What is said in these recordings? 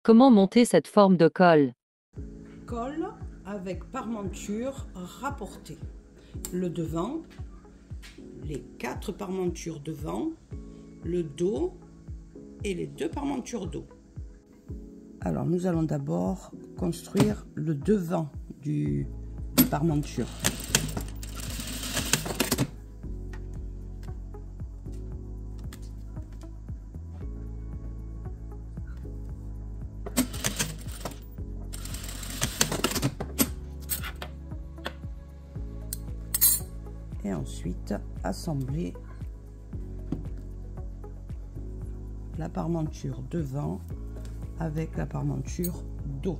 Comment monter cette forme de col? Col avec parmenture rapportée. Le devant, les 4 parmentures devant, le dos et les 2 parmentures dos. Alors nous allons d'abord construire le devant du parmenture. Et ensuite assembler la parmenture devant avec la parmenture dos.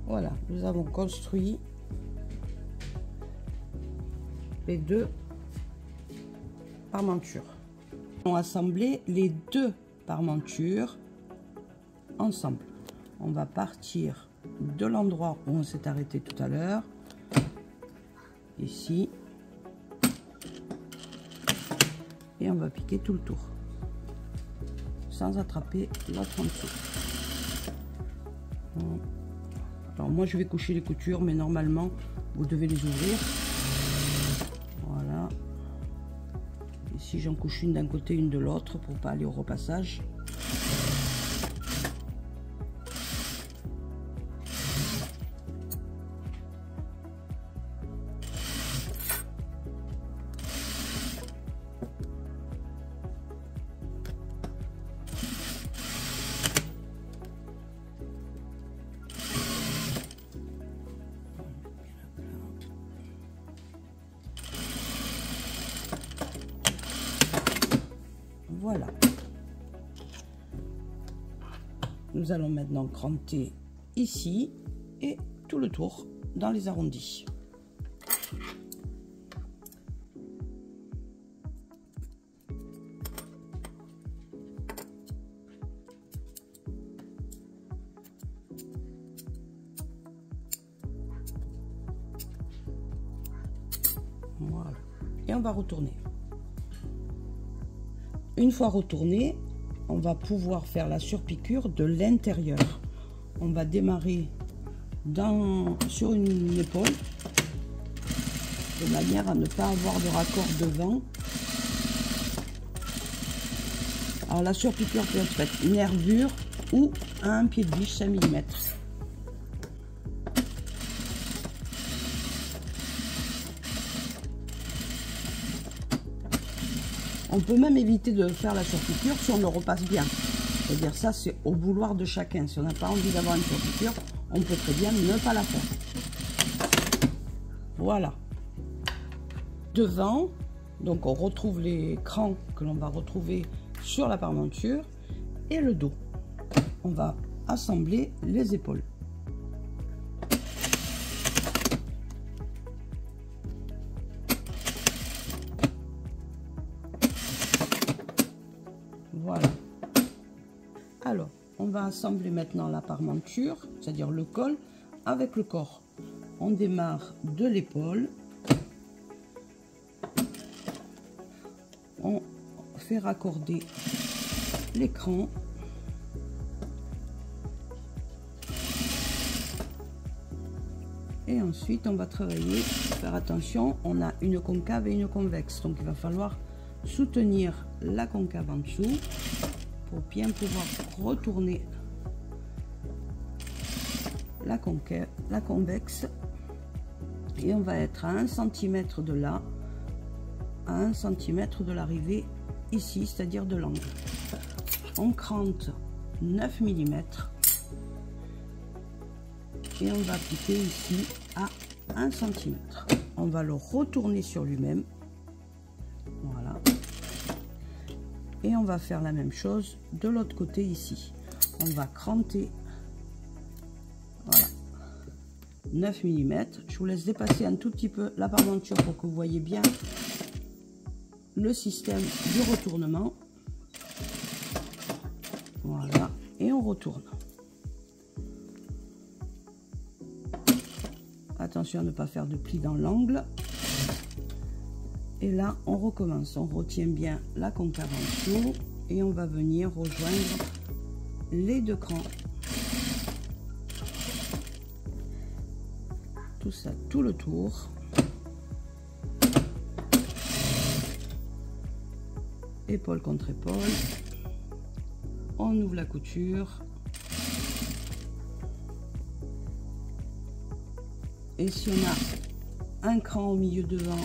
Voilà, nous avons construit les 2 parmentures. On va assembler les 2 parmentures ensemble. On va partir de l'endroit où on s'est arrêté tout à l'heure, ici, et on va piquer tout le tour, sans attraper l'autre en dessous. Alors moi je vais coucher les coutures, mais normalement vous devez les ouvrir. Voilà. Ici j'en couche une d'un côté, une de l'autre pour pas aller au repassage. Voilà. Nous allons maintenant cranter ici et tout le tour dans les arrondis. Voilà. Et on va retourner. Une fois retourné, on va pouvoir faire la surpiqûre de l'intérieur. On va démarrer sur une épaule, de manière à ne pas avoir de raccord devant. Alors la surpiqûre peut être faite nervure ou à un pied de biche 5 mm. On peut même éviter de faire la surpiqûre si on le repasse bien. C'est-à-dire ça, c'est au vouloir de chacun. Si on n'a pas envie d'avoir une surpiqûre, on peut très bien ne pas la faire. Voilà. Devant, donc on retrouve les crans que l'on va retrouver sur la parmenture et le dos. On va assembler les épaules. Voilà. Alors, on va assembler maintenant la parmenture, c'est-à-dire le col, avec le corps. On démarre de l'épaule. On fait raccorder l'écran. Et ensuite, on va travailler, faire attention, on a une concave et une convexe. Donc, il va falloir soutenir la concave en dessous pour bien pouvoir retourner la convexe. Et on va être à 1 cm de là, à 1 cm de l'arrivée ici, c'est-à-dire de l'angle. On crante 9 mm et on va appliquer ici à 1 cm. On va le retourner sur lui-même. Voilà. Et Et on va faire la même chose de l'autre côté ici. On va cranter. Voilà. 9 mm. Je vous laisse dépasser un tout petit peu la parmenture pour que vous voyez bien le système du retournement. Voilà. Et on retourne. Attention à ne pas faire de plis dans l'angle. Et là, on recommence. On retient bien la concave en dessous et on va venir rejoindre les deux crans. Tout ça, tout le tour. Épaule contre épaule. On ouvre la couture. Et si on a un cran au milieu devant,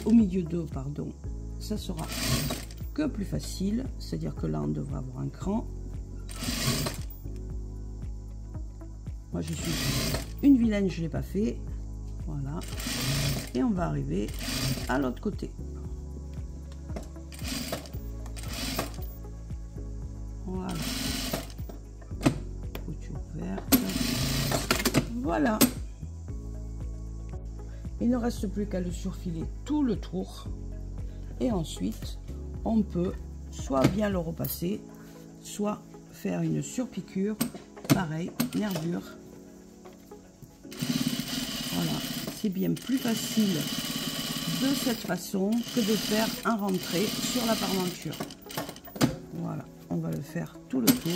au milieu d'eau, pardon, ça sera que plus facile. C'est-à-dire que là, on devrait avoir un cran. Moi, je suis une vilaine, je ne l'ai pas fait. Voilà. Et on va arriver à l'autre côté. Voilà. Couture ouverte. Voilà. Il ne reste plus qu'à le surfiler tout le tour. Et ensuite, on peut soit bien le repasser, soit faire une surpiqûre. Pareil, nervure. Voilà. C'est bien plus facile de cette façon que de faire un rentré sur la parmenture. Voilà. On va le faire tout le tour.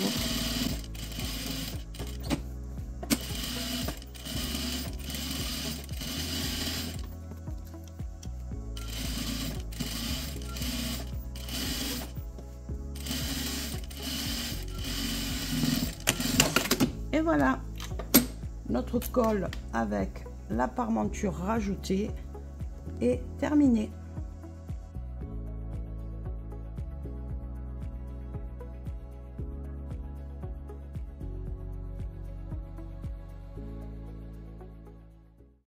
Et voilà, notre col avec la parmenture rajoutée est terminé.